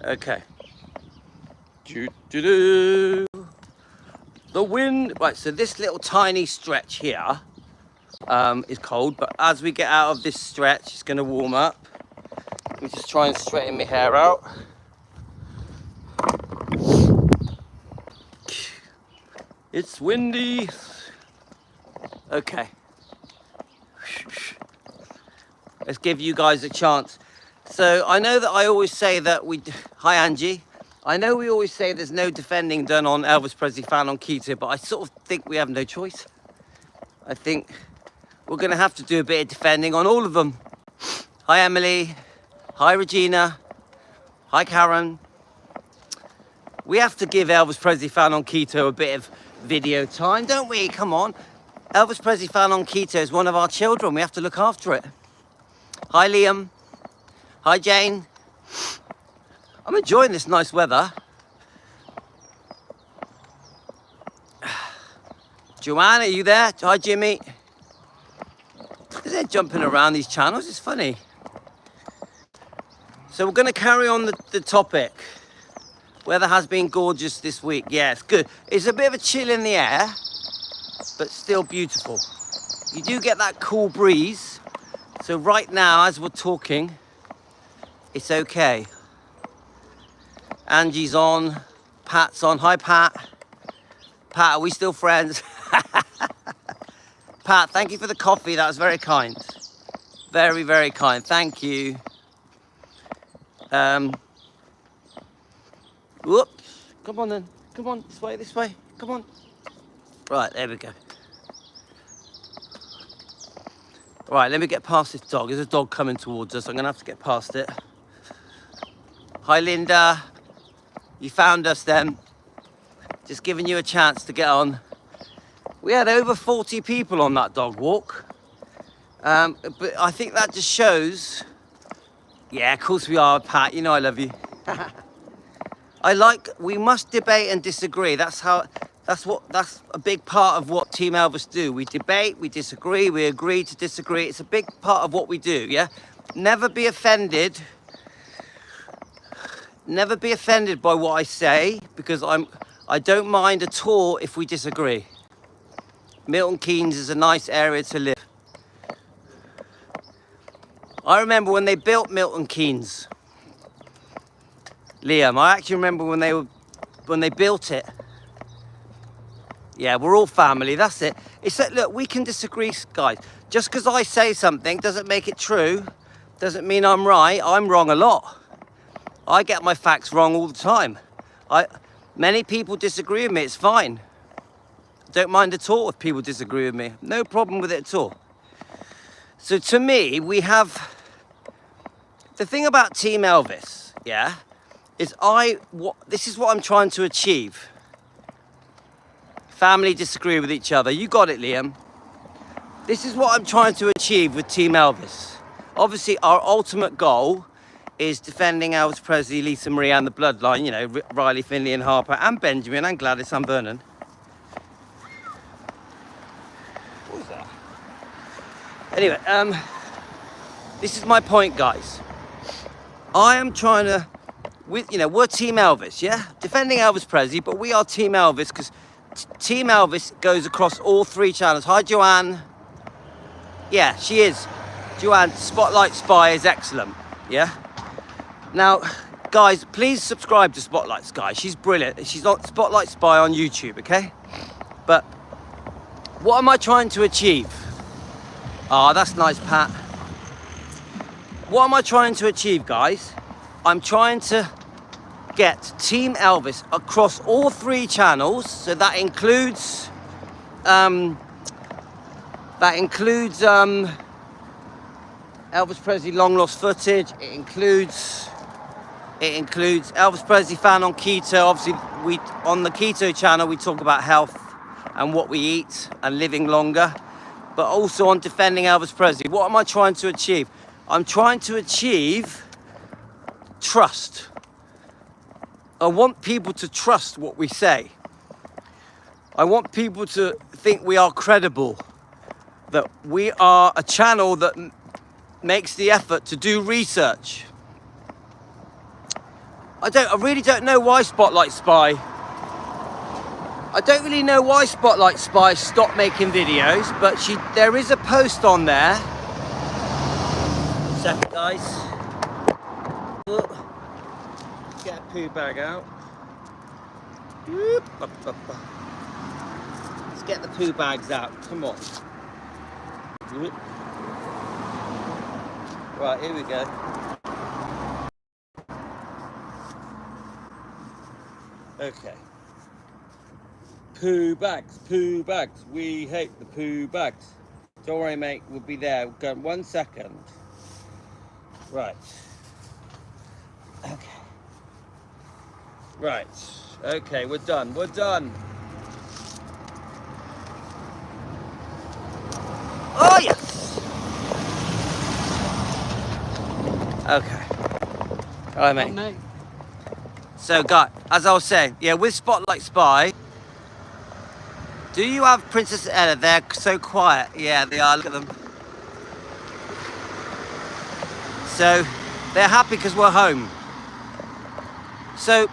Okay. The wind. Right, so this little tiny stretch here is cold, but as we get out of this stretch, it's going to warm up. Let me just try and straighten my hair out. It's windy. Okay. Let's give you guys a chance. So I know that I always say that hi Angie. I know we always say there's no defending done on Elvis Presley fan on keto, but I sort of think we have no choice. I think we're gonna have to do a bit of defending on all of them. Hi Emily. Hi Regina. Hi Karen. We have to give Elvis Presley fan on keto a bit of video time, don't we? Come on. Elvis Presley fan on keto is one of our children. We have to look after it. Hi Liam. Hi Jane. I'm enjoying this nice weather. Joanne, are you there? Hi Jimmy. They're jumping around these channels, it's funny. So we're going to carry on the topic. Weather has been gorgeous this week. Yeah, it's good. It's a bit of a chill in the air, but still beautiful. You do get that cool breeze. So right now, as we're talking, it's okay. Angie's on, Pat's on. Hi Pat. Pat, are we still friends? Pat, thank you for the coffee. That was very kind. Very, very kind. Thank you. Whoops. Come on then. Come on. This way, this way. Come on. Right, there we go. Right, let me get past this dog. There's a dog coming towards us. I'm going to have to get past it. Hi, Linda. You found us then. Just giving you a chance to get on. We had over 40 people on that dog walk. But I think that just shows... Yeah, of course we are, Pat. You know I love you. We must debate and disagree. That's a big part of what Team Elvis do. We debate, we disagree, we agree to disagree. It's a big part of what we do, yeah? Never be offended. Never be offended by what I say, because I don't mind at all if we disagree. Milton Keynes is a nice area to live. I remember when they built Milton Keynes. Liam, I actually remember when they built it. Yeah, we're all family, that's it. It's that, look, we can disagree, guys. Just because I say something doesn't make it true, doesn't mean I'm right. I'm wrong a lot. I get my facts wrong all the time. Many people disagree with me, it's fine. Don't mind at all if people disagree with me. No problem with it at all. So to me, we have... The thing about Team Elvis, yeah, is this is what I'm trying to achieve. Family disagree with each other. You got it, Liam. This is what I'm trying to achieve with Team Elvis. Obviously, our ultimate goal is defending Elvis Presley, Lisa Marie, and the bloodline. You know, Riley, Finley, and Harper, and Benjamin, and Gladys, and Vernon. What was that? Anyway, this is my point, guys. I am trying to, we're Team Elvis, yeah? Defending Elvis Presley, but we are Team Elvis because Team Elvis goes across all 3 channels. Hi, Joanne. Yeah, she is. Joanne, Spotlight Spy is excellent, yeah? Now, guys, please subscribe to Spotlight Spy. She's brilliant. She's on Spotlight Spy on YouTube, okay? But what am I trying to achieve? Ah, that's nice, Pat. What am I trying to achieve, guys? I'm trying to get Team Elvis across all 3 channels. So that includes Elvis Presley long lost footage. It includes Elvis Presley fan on keto. Obviously, on the keto channel we talk about health and what we eat and living longer, but also on defending Elvis Presley. What am I trying to achieve? I'm trying to achieve trust. I want people to trust what we say. I want people to think we are credible, that we are a channel that makes the effort to do research. I really don't know why Spotlight Spy. I don't really know why Spotlight Spy stopped making videos, but there is a post on there. Second, guys. Get a poo bag out. Let's get the poo bags out. Come on. Right, here we go. Okay. Poo bags, poo bags. We hate the poo bags. Don't worry, mate. We'll be there. We'll go in 1 second. Right. Okay. Right. Okay, we're done. We're done. Oh, yes. Okay. All right, mate. mate. So, guys, as I was saying, yeah, with Spotlight Spy, do you have Princess Ella? They're so quiet. Yeah, they are. Look at them. So, they're happy because we're home. So,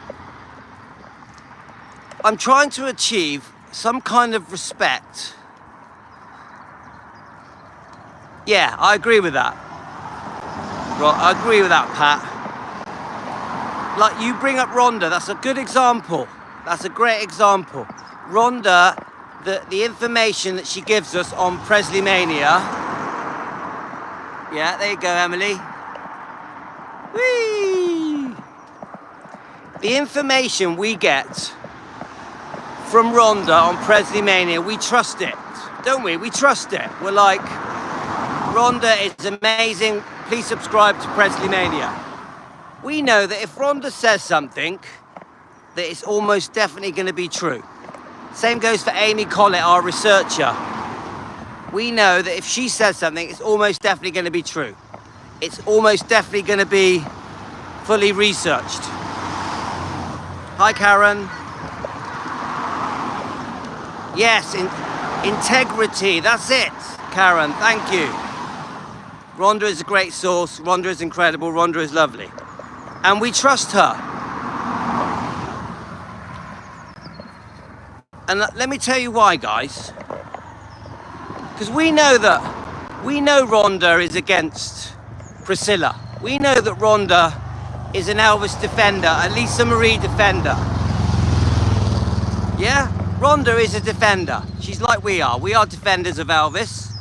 I'm trying to achieve some kind of respect. Yeah, I agree with that. Right, I agree with that, Pat. Like, you bring up Rhonda, that's a good example. That's a great example. Rhonda, the information that she gives us on Presley Mania. Yeah, there you go, Emily. Whee! The information we get from Rhonda on Presley Mania, we trust it, don't we? We trust it. We're like, Rhonda is amazing. Please subscribe to Presley Mania. We know that if Rhonda says something, that it's almost definitely going to be true. Same goes for Amy Collett, our researcher. We know that if she says something, it's almost definitely going to be true. It's almost definitely going to be fully researched. Hi, Karen. Yes, integrity, that's it, Karen, thank you. Rhonda is a great source, Rhonda is incredible, Rhonda is lovely. And we trust her. And let me tell you why, guys. Because we know Rhonda is against Priscilla. We know that Rhonda is an Elvis defender, a Lisa Marie defender. Yeah? Rhonda is a defender. She's like we are. We are defenders of Elvis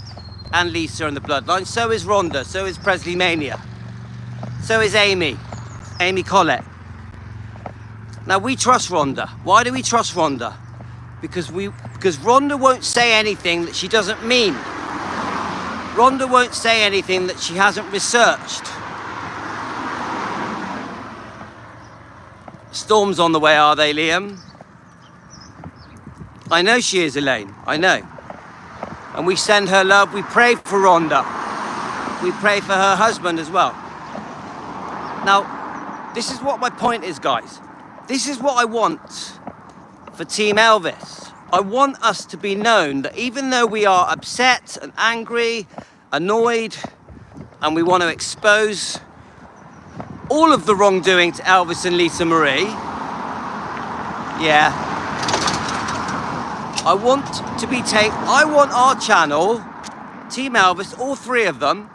and Lisa and the bloodline. So is Rhonda. So is Presley Mania. So is Amy Collett. Now we trust Rhonda. Why do we trust Rhonda? Because Rhonda won't say anything that she doesn't mean. Rhonda won't say anything that she hasn't researched. Storms on the way, are they, Liam? I know she is, Elaine. I know. And we send her love. We pray for Rhonda. We pray for her husband as well. Now, this is what my point is, guys. This is what I want for Team Elvis. I want us to be known that even though we are upset and angry, annoyed, and we want to expose all of the wrongdoing to Elvis and Lisa Marie, yeah, I want our channel, Team Elvis, all three of them,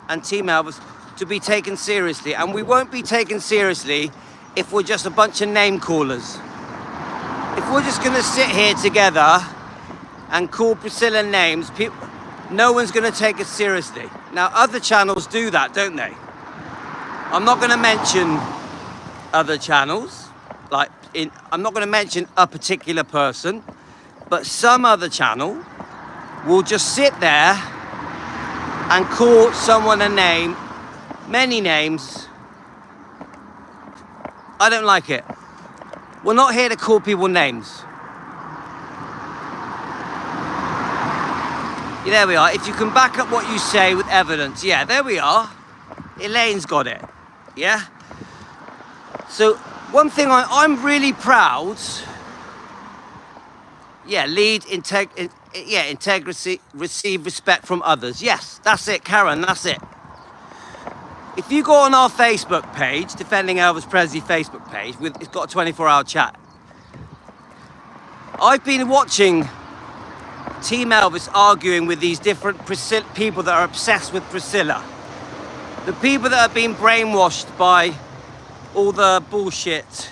and Team Elvis, to be taken seriously. And we won't be taken seriously if we're just a bunch of name callers. If we're just going to sit here together and call Priscilla names, no one's going to take us seriously. Now, other channels do that, don't they? I'm not going to mention other channels. I'm not going to mention a particular person. But some other channel will just sit there and call someone a name, many names. I don't like it. We're not here to call people names. Yeah, there we are. If you can back up what you say with evidence. Yeah, there we are. Elaine's got it. Yeah? So, one thing I'm really proud. Yeah, integrity, receive respect from others. Yes, that's it, Karen, that's it. If you go on our Facebook page, Defending Elvis Presley Facebook page, it's got a 24-hour chat. I've been watching Team Elvis arguing with these different people that are obsessed with Priscilla. The people that have been brainwashed by all the bullshit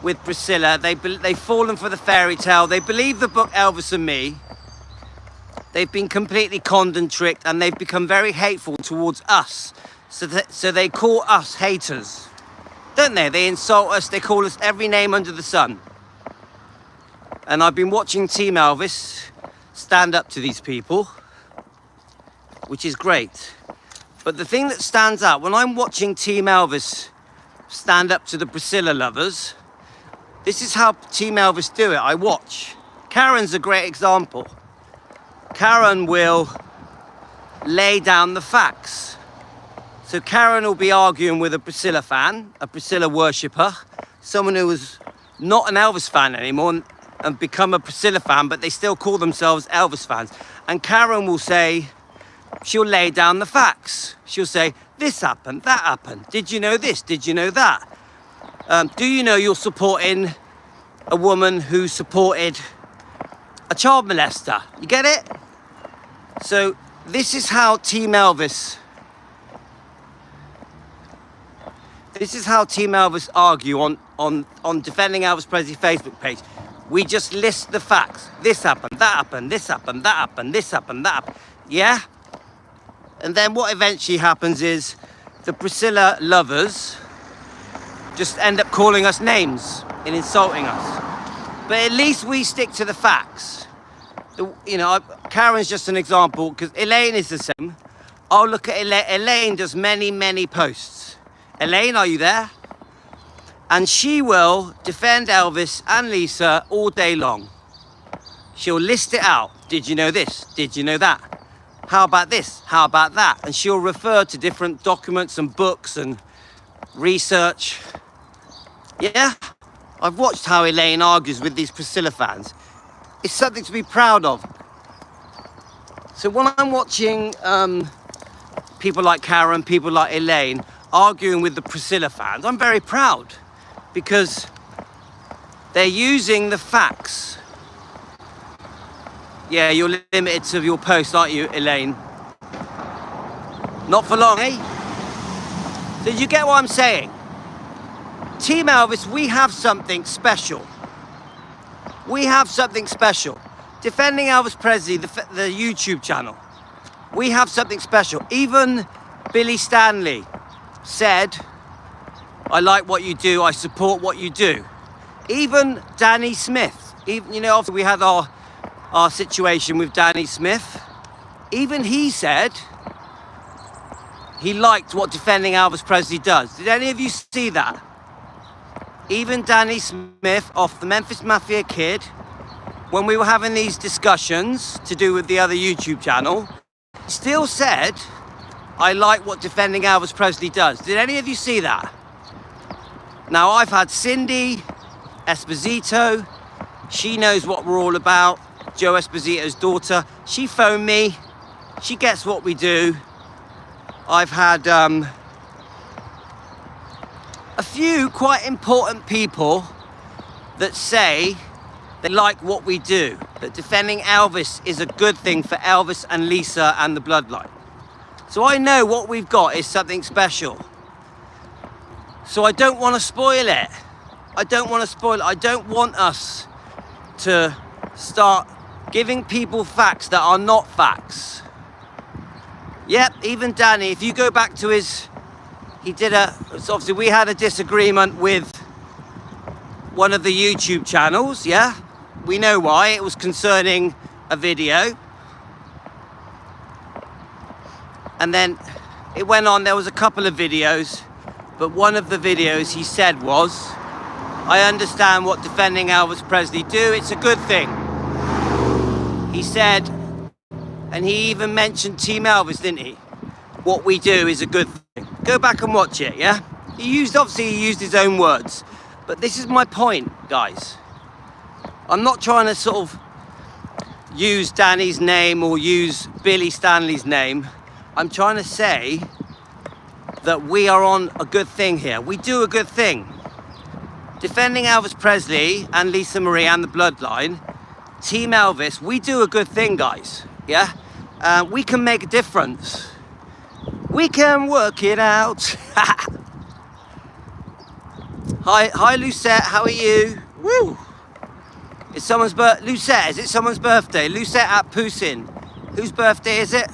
with Priscilla. They've fallen for the fairy tale. They believe the book Elvis and Me. They've been completely conned and tricked, and they've become very hateful towards us. So they call us haters, don't they? They insult us. They call us every name under the sun. And I've been watching Team Elvis stand up to these people, which is great. But the thing that stands out, when I'm watching Team Elvis stand up to the Priscilla lovers, this is how Team Elvis do it. I watch. Karen's a great example. Karen will lay down the facts. So Karen will be arguing with a Priscilla fan, a Priscilla worshipper, someone who is not an Elvis fan anymore and become a Priscilla fan, but they still call themselves Elvis fans. And Karen will say, she'll lay down the facts. She'll say, this happened, that happened. Did you know this? Did you know that? Do you know you're supporting a woman who supported a child molester? You get it? So this is how Team Elvis argue on Defending Elvis Presley Facebook page. We just list the facts. This happened, that happened, this happened, that happened, this happened, that happened. Yeah? And then what eventually happens is the Priscilla lovers just end up calling us names and insulting us. But at least we stick to the facts. Karen's just an example, because Elaine is the same. I'll look at Elaine. Elaine does many, many posts. Elaine, are you there? And she will defend Elvis and Lisa all day long. She'll list it out. Did you know this? Did you know that? How about this? How about that? And she'll refer to different documents and books and research. Yeah? I've watched how Elaine argues with these Priscilla fans. It's something to be proud of. So when I'm watching people like Karen, people like Elaine arguing with the Priscilla fans, I'm very proud, because they're using the facts. Yeah, you're limited to your post, aren't you, Elaine? Not for long, eh? Did you get what I'm saying? Team Elvis, we have something special. We have something special. Defending Elvis Presley, the YouTube channel. We have something special. Even Billy Stanley said, I like what you do, I support what you do. Even Danny Smith, after we had our situation with Danny Smith, even he said he liked what Defending Elvis Presley does. Did any of you see that? Even Danny Smith off the Memphis Mafia Kid, when we were having these discussions to do with the other YouTube channel, still said, I like what Defending Elvis Presley does. Did any of you see that? Now, I've had Cindy Esposito. She knows what we're all about. Joe Esposito's daughter. She phoned me. She gets what we do. I've had a few quite important people that say they like what we do, that defending Elvis is a good thing for Elvis and Lisa and the bloodline. So I know what we've got is something special. So I don't want to spoil it. I don't want to spoil it. I don't want us to start giving people facts that are not facts. Yep, even Danny, if you go back to so obviously we had a disagreement with one of the YouTube channels, yeah? We know why, it was concerning a video. And then it went on, there was a couple of videos, but one of the videos he said was, I understand what Defending Elvis Presley do, it's a good thing. He said, and he even mentioned Team Elvis, didn't he? What we do is a good thing. Go back and watch it, yeah? He used his own words. But this is my point, guys. I'm not trying to sort of use Danny's name or use Billy Stanley's name. I'm trying to say that we are on a good thing here. We do a good thing. Defending Elvis Presley and Lisa Marie and the bloodline, Team Elvis, we do a good thing, guys. Yeah? We can make a difference. We can work it out. Hi, Lucette, how are you? Woo! It's someone's Lucette, is it someone's birthday? Lucette at Poussin. Whose birthday is it?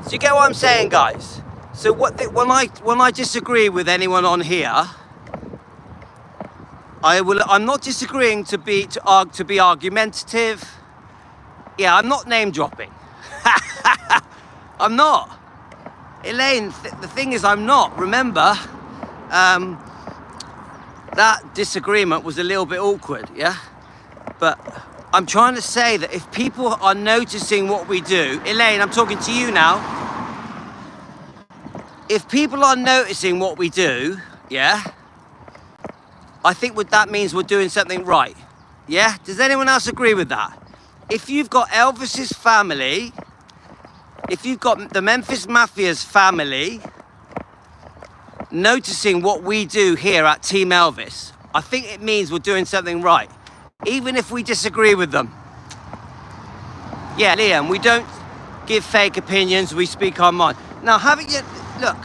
So you get what I'm saying, guys? So when I disagree with anyone on here, I'm not disagreeing to be argumentative. Yeah, I'm not name dropping. I'm not. Elaine, the thing is, I'm not. Remember, that disagreement was a little bit awkward, yeah? But I'm trying to say that if people are noticing what we do, Elaine, I'm talking to you now. If people are noticing what we do, yeah, I think that means we're doing something right. Yeah? Does anyone else agree with that? If you've got Elvis's family, if you've got the Memphis Mafia's family noticing what we do here at Team Elvis, I think it means we're doing something right, even if we disagree with them. Yeah, Liam, we don't give fake opinions, we speak our mind. Now, look,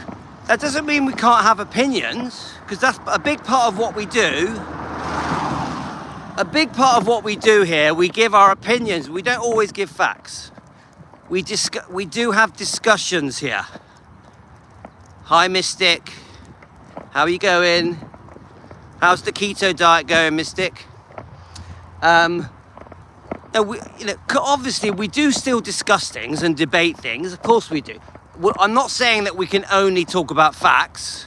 that doesn't mean we can't have opinions, because that's a big part of what we do. A big part of what we do here, we give our opinions. We don't always give facts. We do have discussions here. Hi, Mystic. How are you going? How's the keto diet going, Mystic? Obviously, we do still discuss things and debate things. Of course we do. I'm not saying that we can only talk about facts.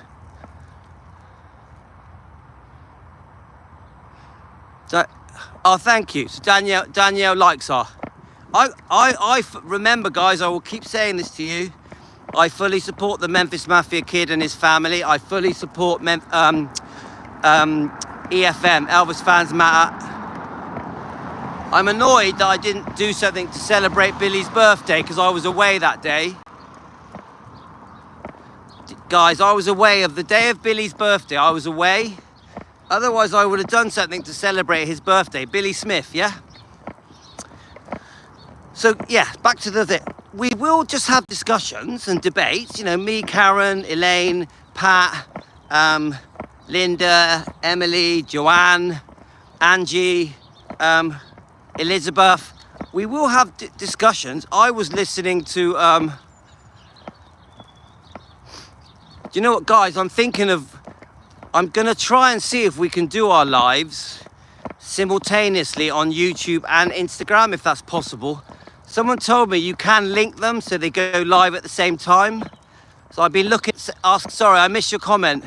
So, oh, thank you. So Danielle likes our. Remember, guys, I will keep saying this to you. I fully support the Memphis Mafia kid and his family. I fully support EFM, Elvis Fans Matter. I'm annoyed that I didn't do something to celebrate Billy's birthday because I was away that day. Guys, I was away of the day of Billy's birthday. I was away. Otherwise, I would have done something to celebrate his birthday. Billy Smith, yeah? So, yeah, back to the thing. We will just have discussions and debates. You know, me, Karen, Elaine, Pat, Linda, Emily, Joanne, Angie, Elizabeth. We will have discussions. I was listening to... do you know what, guys? I'm going to try and see if we can do our lives simultaneously on YouTube and Instagram, if that's possible. Someone told me you can link them so they go live at the same time. So I've been looking, sorry, I missed your comment.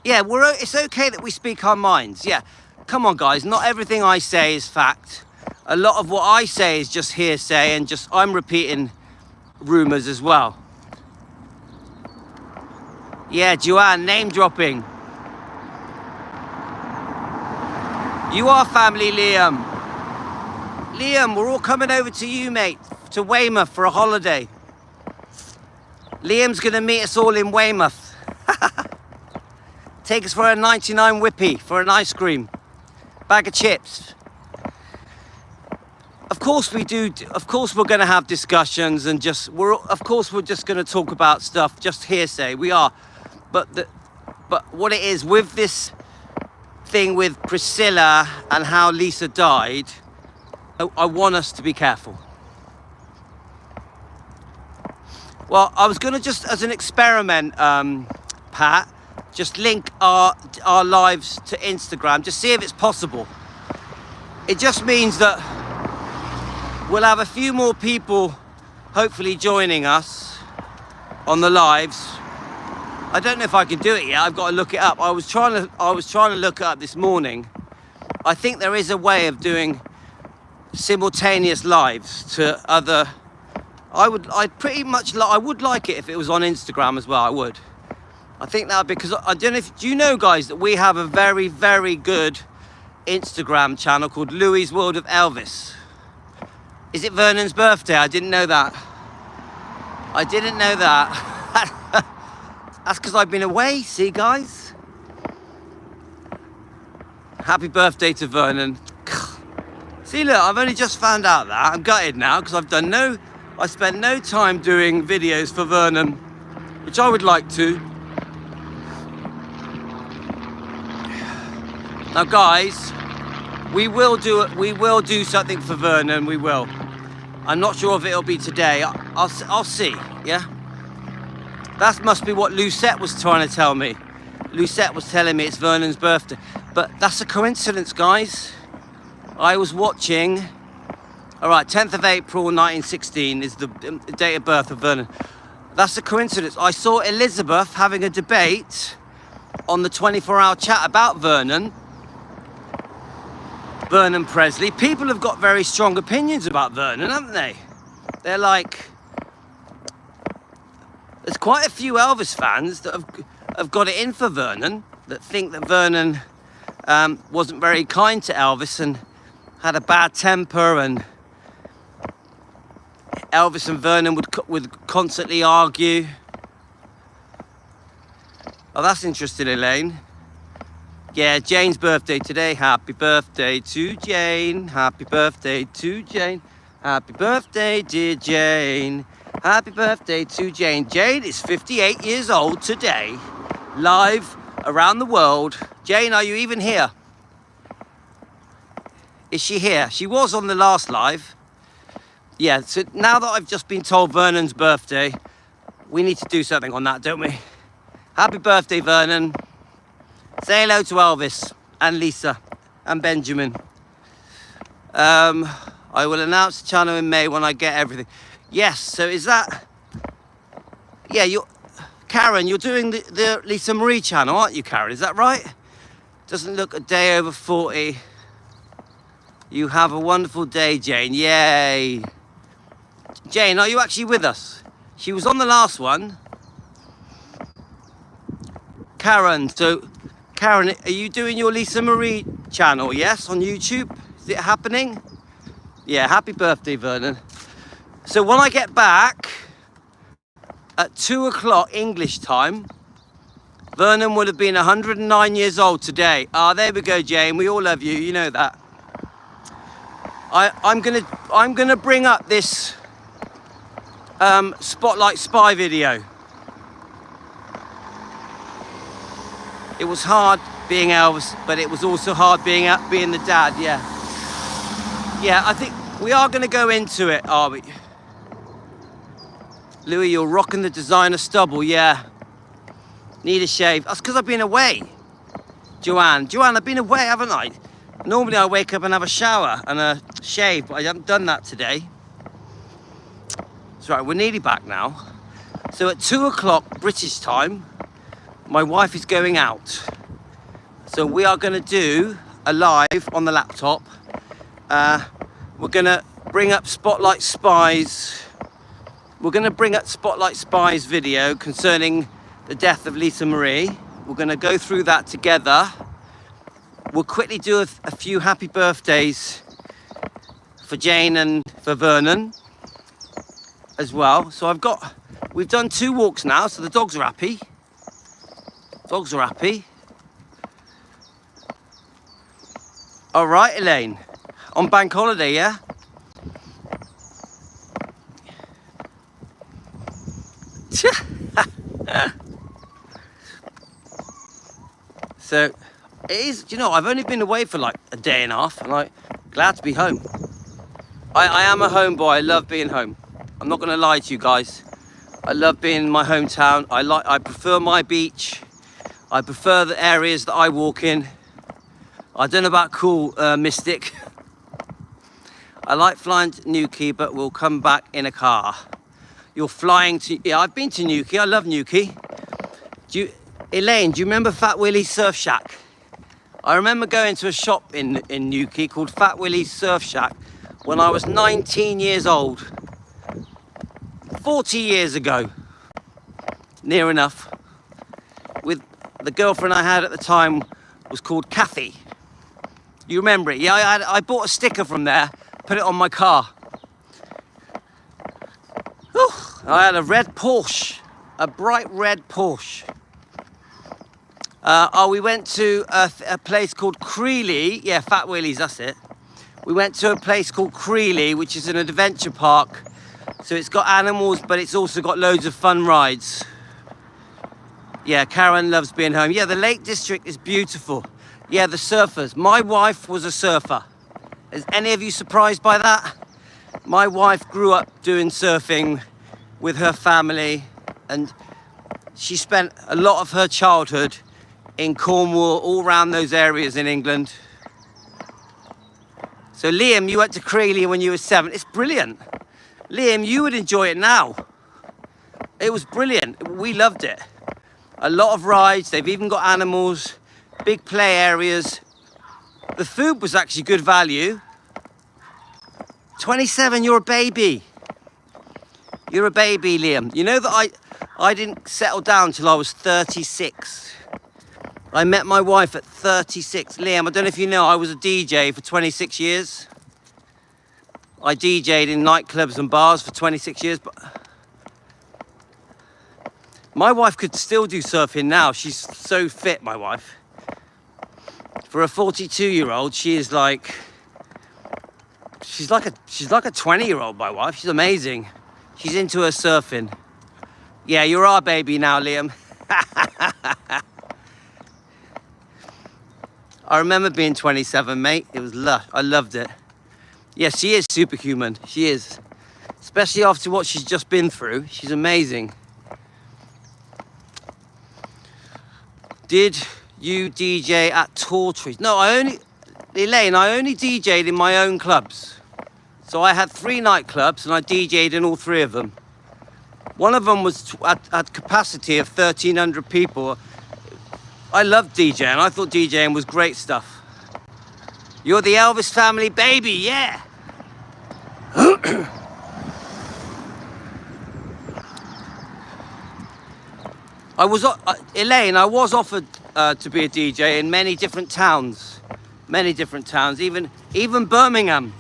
Yeah, it's okay that we speak our minds. Yeah, come on, guys. Not everything I say is fact. A lot of what I say is just hearsay and I'm repeating rumors as well. Yeah, Joanne, name dropping. You are family, Liam. Liam, we're all coming over to you, mate, to Weymouth for a holiday. Liam's gonna meet us all in Weymouth. Take us for a 99 whippy, for an ice cream. Bag of chips. Of course we do, of course we're gonna have discussions and of course we're just gonna talk about stuff, just hearsay, we are. But what it is with this thing with Priscilla and how Lisa died, I want us to be careful. Well, I was going to just, as an experiment, Pat, just link our lives to Instagram, just see if it's possible. It just means that we'll have a few more people hopefully joining us on the lives. I don't know if I can do it yet. I've got to look it up. I was trying to look it up this morning. I think there is a way of doing simultaneous lives to other. I would like it if it was on Instagram as well. I would. I think that because I don't know if do you know, guys, that we have a very, very good Instagram channel called Louis' World of Elvis. Is it Vernon's birthday? I didn't know that. I didn't know that. That's because I've been away, see guys? Happy birthday to Vernon. See, look, I've only just found out that. I'm gutted now because I spent no time doing videos for Vernon, which I would like to. Now guys, we will do something for Vernon, we will. I'm not sure if it'll be today. I'll see, yeah? That must be what Lucette was trying to tell me. Lucette was telling me it's Vernon's birthday. But that's a coincidence, guys. I was watching, all right, 10th of April 1916 is the date of birth of Vernon. That's a coincidence. I saw Elizabeth having a debate on the 24-hour chat about Vernon Presley. People have got very strong opinions about Vernon, haven't they? They're like, there's quite a few Elvis fans that have got it in for Vernon, that think that Vernon wasn't very kind to Elvis and had a bad temper, and Elvis and Vernon would constantly argue. Oh, that's interesting, Elaine. Yeah, Jane's birthday today. Happy birthday to Jane. Happy birthday to Jane. Happy birthday, dear Jane. Happy birthday to Jane. Jane is 58 years old today. Live around the world. Jane, are you even here? Is she here? She was on the last live. Yeah, so now that I've just been told Vernon's birthday, we need to do something on that, don't we? Happy birthday, Vernon. Say hello to Elvis and Lisa and Benjamin. I will announce the channel in May when I get everything. Yes, so is that... Yeah, Karen, you're doing the Lisa Marie channel, aren't you, Karen? Is that right? Doesn't look a day over 40. You have a wonderful day, Jane. Yay. Jane, are you actually with us? She was on the last one. Karen, so... Karen, are you doing your Lisa Marie channel, yes, on YouTube? Is it happening? Yeah, happy birthday, Vernon. So when I get back at 2 o'clock English time, Vernon would have been 109 years old today. Ah, there we go, Jane. We all love you. You know that. I'm gonna bring up this Spotlight Spy video. It was hard being Elvis, but it was also hard being the dad. Yeah. Yeah, I think we are going to go into it, are we? Louis, you're rocking the designer stubble. Yeah. Need a shave. That's because I've been away. Joanne, I've been away, haven't I? Normally I wake up and have a shower and a shave, but I haven't done that today. That's right, we're nearly back now. So at 2 o'clock British time, my wife is going out. So we are going to do a live on the laptop. We're going to bring up Spotlight Spies. We're going to bring up Spotlight Spies video concerning the death of Lisa Marie. We're going to go through that together. We'll quickly do a few happy birthdays for Jane and for Vernon as well. So we've done 2 walks now, so the dogs are happy. Dogs are happy. All right, Elaine. On bank holiday, yeah? So, it is, you know, I've only been away for like a day and a half, and I'm glad to be home. I am a homeboy. I love being home. I'm not going to lie to you guys. I love being in my hometown. I prefer my beach. I prefer the areas that I walk in. I don't know about cool Mystic. I like flying to Newquay, but we'll come back in a car. You're flying to... Yeah, I've been to Newquay. I love Newquay. Elaine, do you remember Fat Willie's Surf Shack? I remember going to a shop in Newquay called Fat Willie's Surf Shack when I was 19 years old. 40 years ago. Near enough. With the girlfriend I had at the time was called Kathy. You remember it? Yeah, I bought a sticker from there, put it on my car. Whew. I had a red Porsche, a bright red Porsche. We went to a place called Creeley. Yeah, Fat Willie's, that's it. We went to a place called Creeley, which is an adventure park. So it's got animals, but it's also got loads of fun rides. Yeah, Karen loves being home. Yeah, the Lake District is beautiful. Yeah, the surfers. My wife was a surfer. Is any of you surprised by that? My wife grew up doing surfing with her family, and she spent a lot of her childhood in Cornwall, all around those areas in England. So Liam, you went to Creeley when you were 7. It's brilliant. Liam, you would enjoy it now. It was brilliant. We loved it. A lot of rides. They've even got animals, big play areas. The food was actually good value. 27, you're a baby. You're a baby, Liam. You know that I didn't settle down till I was 36. I met my wife at 36. Liam, I don't know if you know, I was a DJ for 26 years. I DJ'd in nightclubs and bars for 26 years, but my wife could still do surfing now. She's so fit, my wife. For a 42-year-old, she is like, she's like a 20-year-old, my wife. She's amazing. She's into her surfing. Yeah, you're our baby now, Liam. I remember being 27, mate. It was lush. I loved it. Yeah, she is superhuman. She is. Especially after what she's just been through. She's amazing. Did you DJ at Tall Trees? No, Elaine, I only DJ'd in my own clubs. So I had 3 nightclubs and I DJ'd in all 3 of them. One of them was at capacity of 1,300 people. I loved DJing. I thought DJing was great stuff. You're the Elvis family baby, yeah. Elaine, I was offered to be a DJ in many different towns, even Birmingham.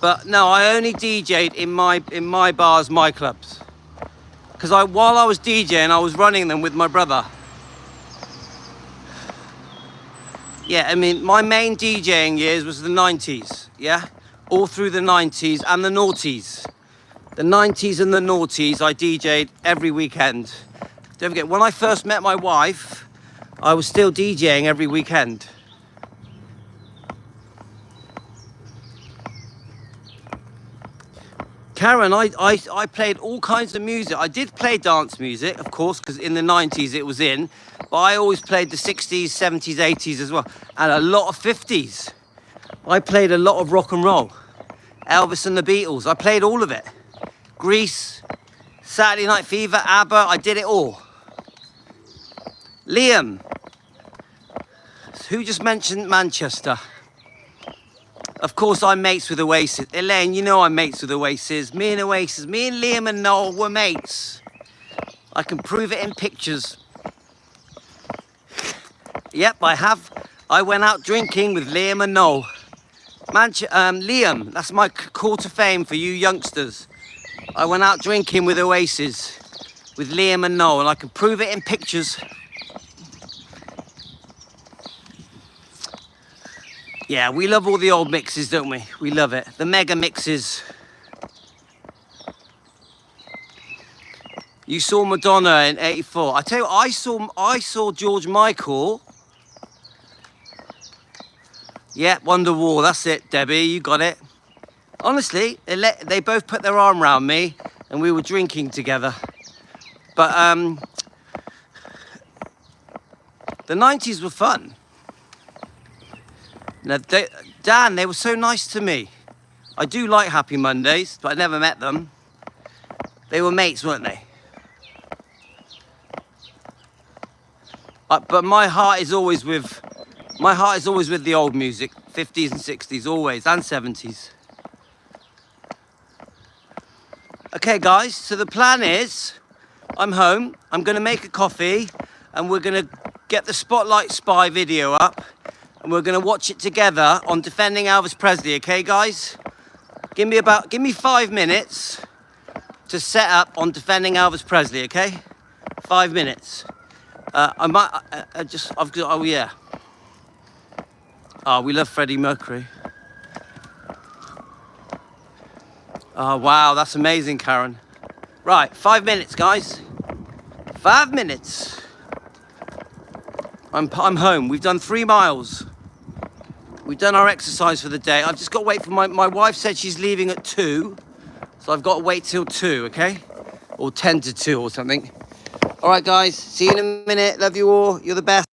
But no, I only DJ'd in my bars, my clubs. Because while I was DJing, I was running them with my brother. Yeah, I mean, my main DJing years was the 90s, yeah? All through the 90s and the noughties. The 90s and the noughties, I DJ'd every weekend. Don't forget, when I first met my wife, I was still DJing every weekend. Karen, I played all kinds of music. I did play dance music, of course, because in the 90s it was in. But I always played the 60s, 70s, 80s as well. And a lot of 50s. I played a lot of rock and roll. Elvis and the Beatles. I played all of it. Grease, Saturday Night Fever, ABBA. I did it all. Liam. Who just mentioned Manchester? Of course, I'm mates with Oasis. Elaine, you know I'm mates with Oasis. Me and Liam and Noel were mates. I can prove it in pictures. Yep, I have. I went out drinking with Liam and Noel. Liam, that's my call to fame for you youngsters. I went out drinking with Oasis, with Liam and Noel, and I can prove it in pictures. Yeah, we love all the old mixes, don't we? We love it. The mega mixes. You saw Madonna in '84. I tell you, I saw George Michael. Yeah, Wonderwall. That's it, Debbie. You got it. Honestly, they both put their arm around me, and we were drinking together. But the 90s were fun. Now, Dan, they were so nice to me. I do like Happy Mondays, but I never met them. They were mates, weren't they? But my heart is always with the old music, 50s and 60s, always, and 70s. Okay, guys, so the plan is, I'm home, I'm going to make a coffee, and we're going to get the Spotlight Spy video up, and we're going to watch it together on Defending Elvis Presley, okay, guys? Give me 5 minutes, to set up on defending Elvis Presley, okay? 5 minutes. I might, I've got, oh yeah. Oh, we love Freddie Mercury. Oh, wow, that's amazing, Karen. Right, 5 minutes, guys. 5 minutes. I'm home. We've done 3 miles. We've done our exercise for the day. I've just got to wait for my wife said she's leaving at 2. So I've got to wait till 2, okay? Or 10 to 2 or something. All right, guys. See you in a minute. Love you all. You're the best.